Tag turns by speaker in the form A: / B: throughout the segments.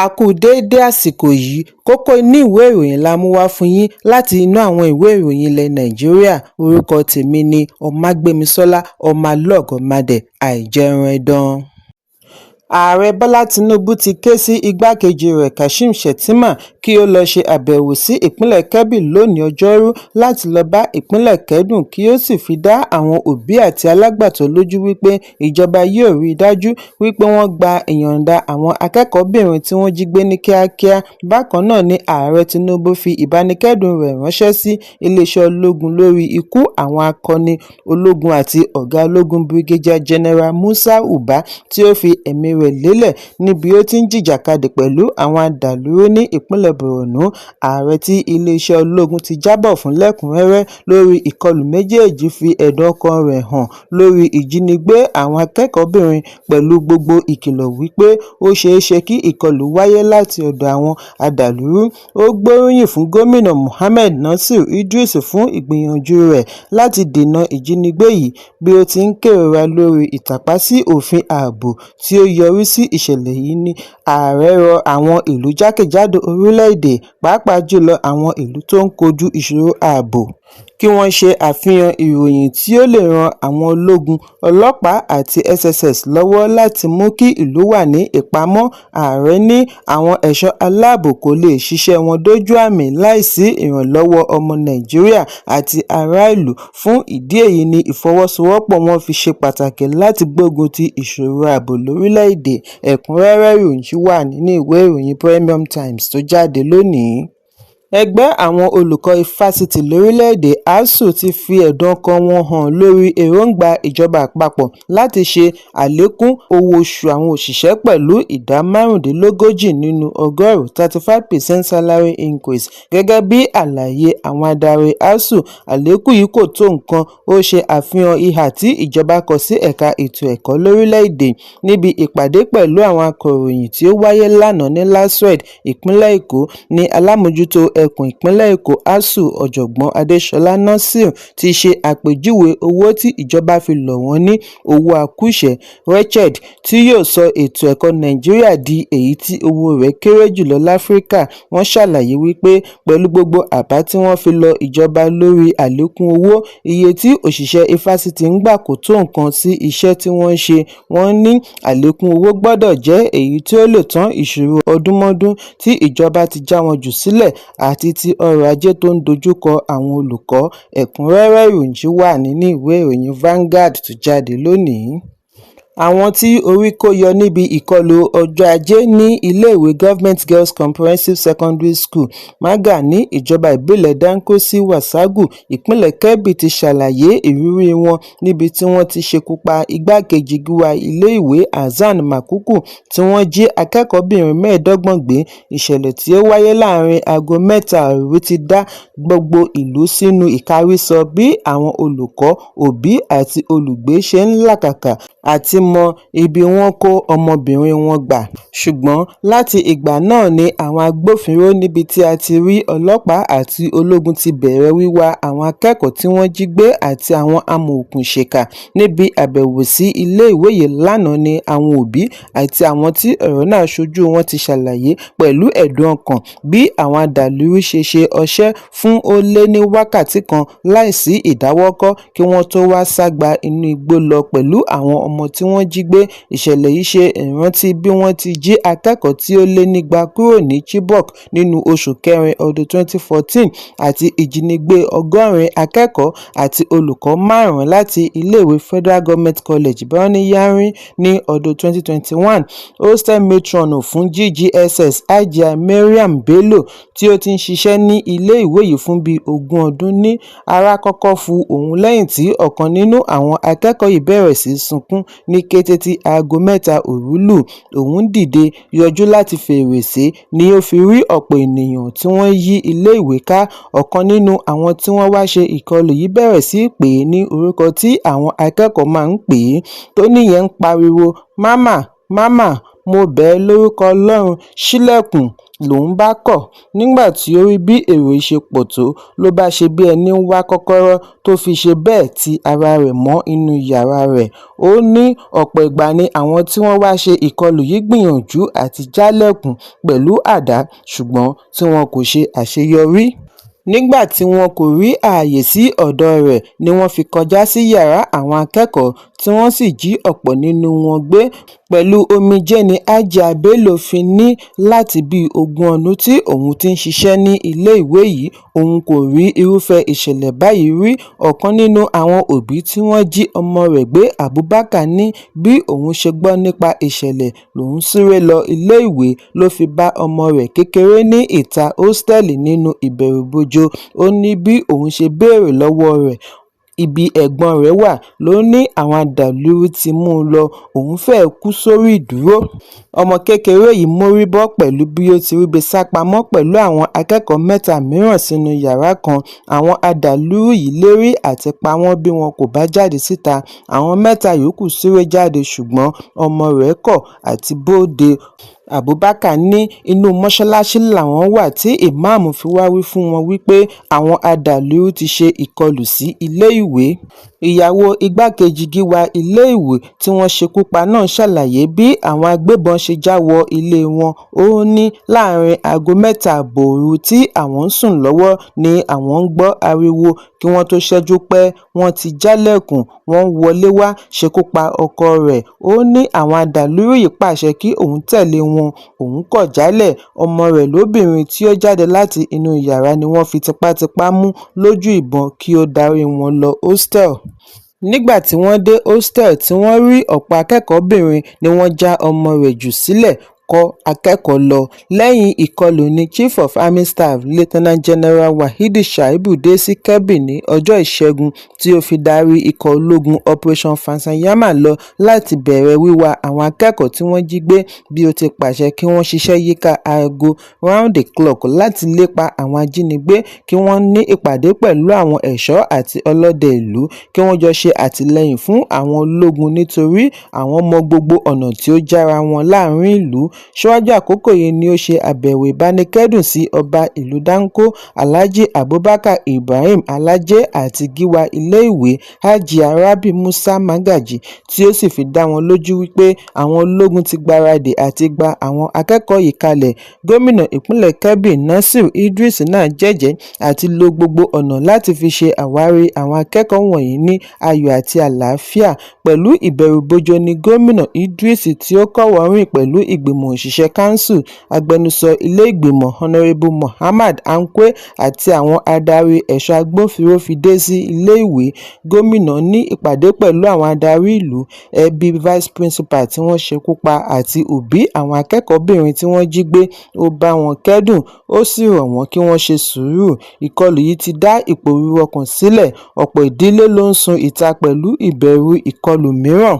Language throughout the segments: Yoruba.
A: A kú déédé àsìkò yìí, kókó inú ìwé ìròyìn la mú wá fún yín láti inú àwọn ìwé ìròyìn ilẹ̀ Nàìjíríà. Orúkọ tèmi ni Ọmágbémisọ́lá Ọmọlọ́gọ̀mádẹ àìjẹran ẹdán. Ààrẹ Bọ́lá Tinubu ti ké sí igbákejì rẹ̀ Kashim Shettima kí ó lọ ṣe àbẹ̀wò sí ìpínlẹ̀ Kebbi lónìí Ọjọ́rú láti lọ bá ìpínlẹ̀ kẹ́dùn kí ó sì fi dá àwọn òbí àti alágbàtọ́ lójú wípé ìjọba yóò rí i dájú wípé wọ́n gba ìyọ̀ǹda àwọn akẹ́kọ̀ọ́bìnrin tí wọ́n jí gbé ní kíákíá. Bákan náà ni Ààrẹ Tinubu fi ìbánikẹ́dùn rẹ̀ ránṣẹ́ sí iléeṣẹ́ ológun lórí ikú àwọn akọni ológun àti ọ̀gá ológun Brigadier General Musa Uba tí ó fi ẹ̀mí rẹ̀ lélẹ̀ níbi ó ti ń jìjàkadì pẹ̀lú àwọn adàlúrú ní ìpínlẹ̀ Borno. Ààrẹ tí iléeṣẹ́ ológun ti jábọ̀ fún lẹ́kùnrẹ́rẹ́ lórí ìkọlù méjèèjì fi ẹ̀dùn ọkàn rẹ̀ hàn lórí ìjínigbé àwọn akẹ́kọ̀ọ́bìnrin pẹ̀lú gbogbo ìkìlọ̀ wípé ó ṣeéṣe kí ìkọlù wáyé láti ọ̀dọ̀ àwọn adàlúrú. Ó gbóríyìn fún gómìnà Mohammed Nasir Idris fún ìgbìyànjú rẹ̀ láti dènà ìjínigbé yìí bí ó ti ń kérora lórí ìtàpá sí òfin ààbò tí ó yọrí sí ìṣẹ̀lẹ̀ yìí ní. Ààrẹ rọ àwọn ìlú jákèjádò orílẹ̀-èdè pàápàá jùlọ àwọn ìlú tó ń kojú ìṣòro ààbò kí wọ́n ṣe àfihàn ìròyìn tí ó lè ran àwọn ológun, ọlọ́pàá àti SSS lọ́wọ́ láti mú kí ìlú wà ní ìpamọ́. Ààrẹ ní àwọn ẹ̀ṣọ́ aláàbò kò lè ṣiṣẹ́ wọn dójú àmì láìsí ìrànlọ́wọ́ ọmọ Nàìjíríà àti ará ìlú. Fún ìdí èyí ni ìfọwọ́sowọ́pọ̀ wọn fi ṣe pàtàkì láti gbógun ti ìṣòro ààbò lórílẹ̀-èdè. Ẹ̀kúnrẹ́rẹ́ ìròyìn wà nínú ìwé ìròyìn Premium Times tó jáde lónìí. Ẹgbẹ́ àwọn olùkọ́ ifásitì lórílẹ̀-èdè ASUU ti fi ẹ̀dùn ọkàn wọn hàn lórí èròǹgbà ìjọba àpapọ̀ láti ṣe àlékún owó oṣù àwọn òṣìṣẹ́ pẹ̀lú ìdá 45 nínú ọgọ́rùn-ún 35% salary increase. Gẹ́gẹ́ bí àlàyé àwọn adarí ASUU, àlékún yìí kò tó nǹkan. Ó ṣe àfihàn ìhà tí ìjọba kọ sí ẹ̀ka ètò ẹ̀kọ́ lórílẹ̀-èdè. Níbi ìpàdé pẹ̀lú àwọn akọ̀ròyìn tí ó wáyé lánàá ní LASUED, ìpínlẹ̀ Èkó, ní alámòjútó ẹkùn ìpínlẹ̀ Èkó ASUU Ọ̀jọ̀gbọ́n Adéṣọlá Nasir ti ṣe àpèjúwe owó tí ìjọba fi lọ̀ wọ́n ní owó akúṣẹ̀ wretched tí yóò sọ ètò ẹ̀kọ́ Nàìjíríà di èyí tí owó rẹ̀ kéré jùlọ láfíríkà. Wọ́n ṣàlàyé wípé pẹ̀lú gbogbo àbá tí wọ́n fi lọ ìjọba lórí àlékún owó, iye tí òṣìṣẹ́ ifásitì ń gbà kò tó nǹkan sí iṣẹ́ tí wọ́n ń ṣe. Wọ́n ní àlékún owó gbọ́dọ̀ jẹ́ èyí tí ó lè tán ìṣòro ọdúnmọ́dún tí ìjọba ti já wọn jù sílẹ̀ àti ti ọrọ̀ ajé tó ń dojúkọ àwọn olùkọ́. Ẹ̀kúnrẹ́rẹ́ ìròyìn wà nínú ìwé ìròyìn Vanguard tó jáde lónìí. Àwọn tí orí kó yọ níbi ìkọlù ọjọ́ Ajé ní iléèwé Government Girls Comprehensive Secondary School Maga ní ìjọba ìbílẹ̀ Dankosi Wasagu, ìpínlẹ̀ Kebbi ti ṣàlàyé ìrírí wọn níbi tí wọ́n ti ṣekú pa igbákejì gíwá iléèwé Hasan Makuku tí wọ́n jí akẹ́kọ̀ọ́bìnrin 25 gbé. Ìṣẹ̀lẹ̀ tí ó wáyé láàrin aago 3 òru ti dá gbogbo ìlú sínú ìkárísọ bí àwọn olùkọ́, òbí àti olùgbé ṣe ń làkàkà àti mọ ibi wọn kó ọmọbìnrin wọn gbà. Ṣùgbọ́n láti ìgbà náà ni àwọn agbófinró níbi tí a ti rí ọlọ́pàá àti ológun ti bẹ̀rẹ̀ wíwá àwọn akẹ́kọ̀ọ́ tí wọ́n jí gbé àti àwọn amòòkùnṣìkà. Níbi àbẹ̀wò sí iléèwé yìí lánàá ni àwọn òbí àti àwọn tí ọ̀rọ̀ náà ṣojú wọn ti ṣàlàyé pẹ̀lú ẹ̀dùn ọkàn bí àwọn adàlúrú ṣe ọṣẹ́ fún ó lé ní wákàtí kan láìsí ìdáwọ́kọ́ kí wọ́n tó wá ságba inú igbó lọ pẹ̀lú àwọn ọmọ tí wọ́n jí gbé. Ìṣẹ̀lẹ̀ yìí ṣe ìrántí bí wọ́n ti jí akẹ́kọ̀ọ́ tí ó lé nígba kúrò ní Chibok nínú oṣù kẹrin ọdún 2014 àti ìjínigbé 100 akẹ́kọ̀ọ́ àti olùkọ́ 5 láti iléèwé Federal Government College Birnin Yari ní ọdún 2021. Hostel matron fún GGSS Hajia Mariam Bello tí ó ti ń ṣiṣẹ́ ní ilé ìwé yìí fún bíi 20 ọdún ní ara kọ́kọ́ fu òun lẹ́yìn tí ọ̀kan nínú àwọn akẹ́kọ̀ọ́ yìí bẹ̀rẹ̀ sí sunkún ní kété tí aago 3 òru lù. Òun dìde yọjú láti fèrèsé ni ó fi rí ọ̀pọ̀ ènìyàn tí wọ́n yí ilé ìwé ká. Ọ̀kan nínú àwọn tí wọ́n wá ṣe ìkọlù yìí bẹ̀rẹ̀ sí pè é ní orúkọ tí àwọn akẹ́kọ̀ọ́ máa ń pè é. Tó níyẹn ń pariwo, "Mámà, mámà, mo bẹ̀ ẹ́ lórúkọ Ọlọ́run, ṣílẹ̀kùn." lòun bá kọ̀. Nígbà tí ó rí bí èrò yìí ṣe pọ̀ tó, ló bá ṣe bí ẹni ń wá kọ́kọ́rọ́ tó fi ṣe bẹ́ẹ̀ ti ara rẹ̀ mọ́ inú yàrá rẹ̀. Ó ní ọ̀pọ̀ ìgbà ni àwọn tí wọ́n wá ṣe ìkọlù yìí gbìyànjú àti jálẹ̀kùn pẹ̀lú àdá ṣùgbọ́n tí wọn kò ṣe àṣeyọrí. Nígbà tí wọn kò rí ààyè sí ọ̀dọ̀ rẹ̀ ni wọ́n fi kọjá sí yàrá àwọn akẹ́kọ̀ọ́ tí wọ́n sì jí ọ̀pọ̀ nínú wọn gbé. Pẹ̀lú omijé ni Hajia Bello fi ní láti bí 20 ọdún tí òun ti ń ṣiṣẹ́ ní ilé ìwé yìí, òun kò rí irúfẹ́ ìṣẹ̀lẹ̀ báyìí rí. Ọ̀kan nínú àwọn òbí tí wọ́n jí ọmọ rẹ̀ gbé, Abubakar, ní bí òun ṣe gbọ́ nípa ìṣẹ̀lẹ̀ lòun súré lọ ilé ìwé ló fi bá ọmọ rẹ̀ kékeré ní ìta hósítẹ́ẹ̀lì nínú ìbẹ̀rùbojo. Ó ní bí òun ṣe béèrè lọ́wọ́ rẹ̀ ibi ẹ̀gbọ́n rẹ̀ wà ló ní àwọn adàlúrú ti mú un lọ, òun fẹ́ẹ́ kú sórí ìdúró. Ọmọ kékeré yìí mórí bọ́ pẹ̀lú bí ó ti ríbi sá pamọ́ pẹ̀lú àwọn akẹ́kọ̀ọ́ 3 mìíràn sínú yàrá kan. Àwọn adàlúrú yìí lérí àti pa wọ́n bí wọn kò bá jáde síta. Àwọn 3 yòókù súré jáde ṣùgbọ́n ọmọ rẹ̀ kọ̀ àti bóde. Abubakar ní inú mọ́ṣáláṣí làwọn wà tí ìmáàmù fi wá wí fún wọn wípé àwọn adàlúrú ti ṣe ìkọlù sí ilé ìwé. Ìyàwó igbákejì gíwá ilé ìwé tí wọ́n ṣekú pa náà ṣàlàyé bí àwọn agbébọn ṣe já wọ ilé wọn. Ó ní láàrin aago 3 ààbọ̀ òru tí àwọn ń sùn lọ́wọ́ ni àwọn ń gbọ́ ariwo, kí wọ́n tó ṣẹ́jú pẹ́ wọ́n ti jálẹ̀kùn, wọ́n wọlé wá ṣekú pa ọkọ rẹ̀. Ó ní àwọn adàlúrú yìí pàṣẹ kí òun tẹ̀lé wọn, òun kọ̀ jálẹ̀. Ọmọ rẹ̀ lóbìnrin tí ó jáde láti inú yàrá ni wọ́n fi tipátipá mú lójú ìbọn kí ó darí wọn lọ hostel. Nígbà tí wọ́n dé hostel tí wọ́n rí ọ̀pọ̀ akẹ́kọ̀ọ́bìnrin ni wọ́n já ọmọ rẹ̀ jù sílẹ̀ kọ́ akẹ́kọ̀ọ́ lọ. Lẹ́yìn ìkọlù ni Chief of Army Staff Lieutenant General Waheed Shaibu dé sí Kebbi ní ọjọ́ Ìṣẹ́gun tí ó fi darí ikọ̀ ológun Operation Fansanyama lọ láti bẹ̀rẹ̀ wíwá àwọn akẹ́kọ̀ọ́ tí wọ́n jí gbé, bí ó ti pàṣẹ kí wọ́n ṣiṣẹ́ yíká aago round the clock láti lépa àwọn ajínigbé, kí wọ́n ní ìpàdé pẹ̀lú àwọn ẹ̀ṣọ́ àti ọlọ́dẹ ìlú, kí wọ́n jọ ṣe àtìlẹ́yìn fún àwọn ológun nítorí àwọn mọ gbogbo ọ̀nà tí ó jára wọn láàrin ìlú. Ṣíwájú àkókò yìí ni ó ṣe àbẹ̀wò ìbánikẹ́dùn sí ọba ìlú Danko, Alhaji Abubakar Ibrahim Alhaje àti gíwá ilé ìwé Hajia Rabi Musa Magaji, tí ó sì fi dá wọn lójú wípé àwọn ológun ti gbáradì àti gba àwọn akẹ́kọ̀ọ́ yìí kalẹ̀. Gómìnà ìpínlẹ̀ Kebbi Nasir Idris náà jẹ́jẹ̀ẹ́ àti lo gbogbo ọ̀nà láti fi ṣe àwárí àwọn akẹ́kọ̀ọ́ wọ̀nyí ní ayọ̀ àti àlàáfíà. Pẹ̀lú ìbẹ̀rùbojo ni gómìnà Idris tí ó kọ́wọ̀ọ́rìn pẹ̀lú ìgbìmọ̀ òṣìṣẹ́ council, agbẹnusọ ilé ìgbìmọ̀ Honorable Muhammad Ankwe àti àwọn adarí ẹ̀ṣọ́ agbófinró fi dé sí ilé ìwé. Gómìnà ní ìpàdé pẹ̀lú àwọn adarí ìlú, ẹbí vice principal tí wọ́n ṣekú pa àti òbí àwọn akẹ́kọ̀ọ́bìnrin tí wọ́n jí gbé. Ó bá wọn kẹ́dùn, ó sì rọ̀ wọ́n kí wọ́n ṣe sùúrù. Ìkọlù yìí ti dá ìpòrúru ọkàn sílẹ̀, ọ̀pọ̀ ìdílé ló ń sun ìta pẹ̀lú ìbẹ̀rù ìkọlù mìíràn.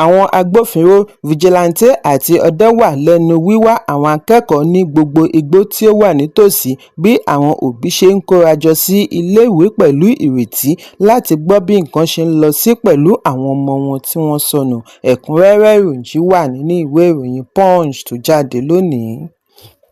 A: Àwọn agbófinró, fìjìláńtè àti ọdẹ wà lẹ́nu wíwá àwọn akẹ́kọ̀ọ́ ní gbogbo igbó tí ó wà nítòsí, bí àwọn òbí ṣe ń kórajọ sí ilé ìwé pẹ̀lú ìrètí láti gbọ́ bí nǹkan ṣe ń lọ sí pẹ̀lú àwọn ọmọ wọn tí wọ́n sọnù. Ẹ̀kúnrẹ́rẹ́ ìròyìn wà nínú ìwé ìròyìn Punch tó jáde lónìí.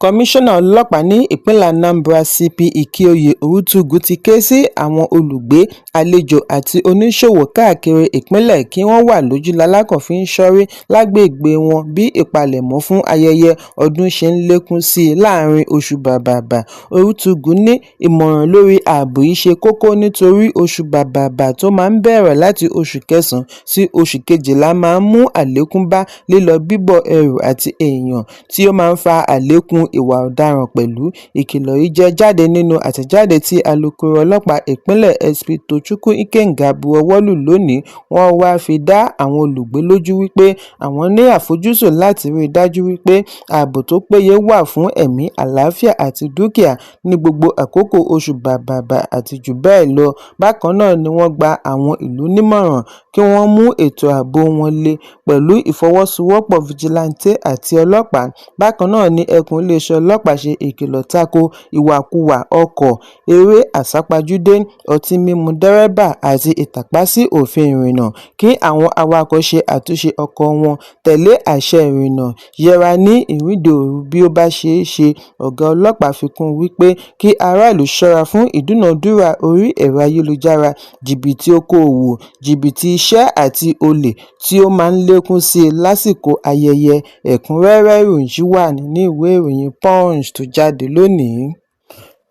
A: Kọmíṣánná ọlọ́pàá ní ìpínlẹ̀ Anambra CP Ikioye Urutugu ti ké sí àwọn olùgbé, àlejò àti oníṣòwò káàkiri ìpínlẹ̀ kí wọ́n wà lójú lalákọ̀ọ́fín ṣọ́rí lágbègbè wọn bí ìpalẹ̀mọ́ fún ayẹyẹ ọdún ṣe ń lékún sí i láàrin oṣù Bàbàbà. Urutugu ní ìmọ̀ràn lórí ààbò yìí ṣe kókó nítorí oṣù Bàbàbà tó máa ń bẹ̀rẹ̀ láti oṣù Kẹsàn-án sí oṣù Kejìlá máa ń mú àlékún bá lílọ bíbọ̀ ẹrù àti èèyàn, tí ó máa ń fa àlékún ìwà ọ̀daràn pẹ̀lú. Ìkìlọ̀ yìí jẹ́ jáde nínú àtẹ̀jáde tí alukoro ọlọ́pàá ìpínlẹ̀ SP Tochukwu Ikenga buọwọ́lù lónìí. Wọ́n wá fi dá àwọn olùgbé lójú wípé àwọn ní àfojúsùn láti rí i dájú wípé ààbò tó péye wà fún ẹ̀mí, àlàáfíà àti dúkìá ní gbogbo àkókò oṣù Bàbàbà àti jù bẹ́ẹ̀ lọ. Bákan náà ni wọ́n gba àwọn ìlú nímọ̀ràn kí wọ́n mú ètò ààbò wọn le pẹ̀lú ìfọwọ́sowọ́pọ̀ fìjìláńtè àti ọlọ́pàá. Bákan náà ni ẹkùn lè iléeṣẹ́ ọlọ́pàá ṣe ìkìlọ̀ tako ìwàkuwà ọkọ̀, eré àsápajúdé, ọtí mímu dẹ́rẹ́bà àti ìtàpá sí òfin ìrìnnà. Kí àwọn awakọ̀ ṣe àtúnṣe ọkọ̀ wọn, tẹ̀lé àṣẹ ìrìnnà, yẹra ní ìrìndò òru bí ó bá ṣeé ṣe. Ọ̀gá ọlọ́pàá fi kún un wípé kí aráàlú ṣọ́ra fún ìdúnàádúrà orí ẹ̀rọ ayélujára, jìbìtì okòòwò, jìbìtì iṣẹ́ àti olè tí ó máa ń lékún sí i lásìkò ayẹyẹ. Ẹ̀kúnrẹ́rẹ́ ìròyìn yìí wà nínú ìwé ìròyìn Punch tó jáde lónìí.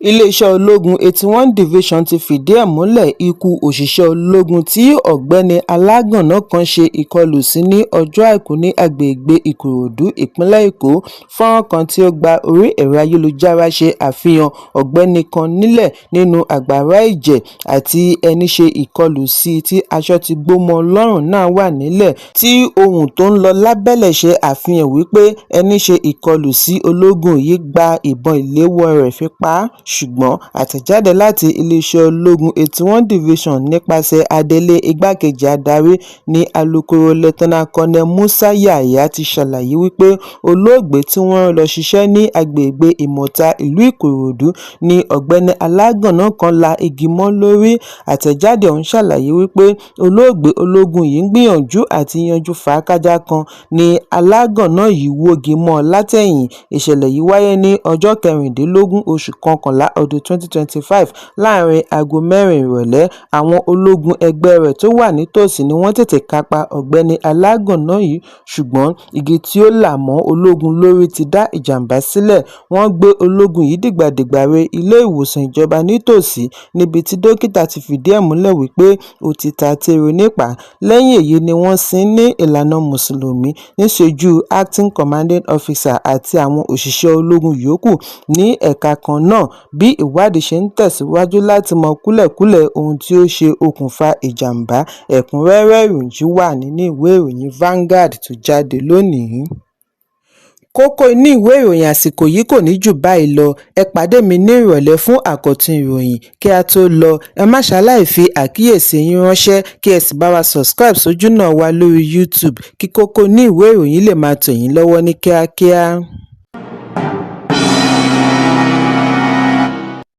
A: Iléeṣẹ́ ológun 81 Division ti fìdí ẹ̀ múlẹ̀ ikú òṣìṣẹ́ ológun tí ọ̀gbẹ́ni alágànná kan ṣe ìkọlù sí ní ọjọ́ Àìkú ní agbègbè Ìkòròdú, ìpínlẹ̀ Èkó. Fọ́nrán kan tí ó gba orí ẹ̀rọ ayélujára ṣe àfihàn ọ̀gbẹ́ni kan nílẹ̀ nínú àgbàrá ẹ̀jẹ̀ àti ẹni ṣe ìkọlù sí tí aṣọ tí gbó mọ́ lọ́rùn náà wà nílẹ̀, tí ohun tó ń lọ lábẹ́lẹ̀ ṣe àfihàn wípé ẹni ṣe ìkọlù sí ológun yìí gba ìbọn ìléwọ́ rẹ̀ fi pa á. Ṣùgbọ́n àtẹ̀jáde láti iléeṣẹ́ ológun 81 Division nípasẹ̀ adelé igbákejì adarí ní alukoro Lẹ́tínà Kọ́nẹ̀ Musa Yahaya ti ṣàlàyé wípé olóògbé tí wọ́n rán lọ ṣiṣẹ́ ní agbègbè Ìmọ̀ta ìlú Ìkòròdú ni ọ̀gbẹ́ni alágànná kan la igi mọ́ lórí. Àtẹ̀jáde ọ̀hún ṣàlàyé wípé olóògbé ológun yìí ń gbìyànjú àti yanjú fàákájà kan ni alágànná yìí wọ́gi mọ́ látẹ̀yìn. Ìṣẹ̀lẹ̀ yìí wáyé ní ọjọ́ 16 oṣù kọkànlá ọdún 2025 láàrin aago 4 ìrọ̀lẹ́. Àwọn ológun ẹgbẹ́ rẹ̀ tó wà nítòsí ni wọ́n tètè kápá ọ̀gbẹ́ni alágànná yìí, ṣùgbọ́n igi tí ó là mọ́ ológun lórí ti dá ìjàmbá sílẹ̀. Wọ́n gbé ológun yìí dìgbàdìgbà re ilé ìwòsàn ìjọba nítòsí, níbi tí dókítà ti fìdí ẹ̀ múlẹ̀ wípé ó ti ta tero nípàá. Lẹ́yìn èyí ni wọ́n sin ní ìlànà mùsùlùmí níṣojú acting commanding officer àti àwọn òṣìṣẹ́ ológun yòókù ní ẹ̀ka kan náà, bí ìwádìí ṣe ń tẹ̀síwájú láti mọ kúlẹ̀kúlẹ̀ ohun tí ó ṣe okùnfà ìjàmbá. Ẹ̀kúnrẹ́rẹ́ ìròyìn yìí wà nínú ìwé ìròyìn Vanguard tó jáde lónìí. Kókó inú ìwé ìròyìn àsìkò yìí kò ní jù báyìí lọ. Ẹ pàdé mi ní ìrọ̀lẹ́ fún àkọ́tún ìròyìn. Kí a tó lọ, ẹ má ṣaláì fi àkíyèsí yín ránṣẹ́ kí ẹ sì bá wa subscribe sójú náà wa lórí YouTube kí kókó inú ìwé ìròyìn lè máa tẹ̀ yín lọ́wọ́ ní kíákíá.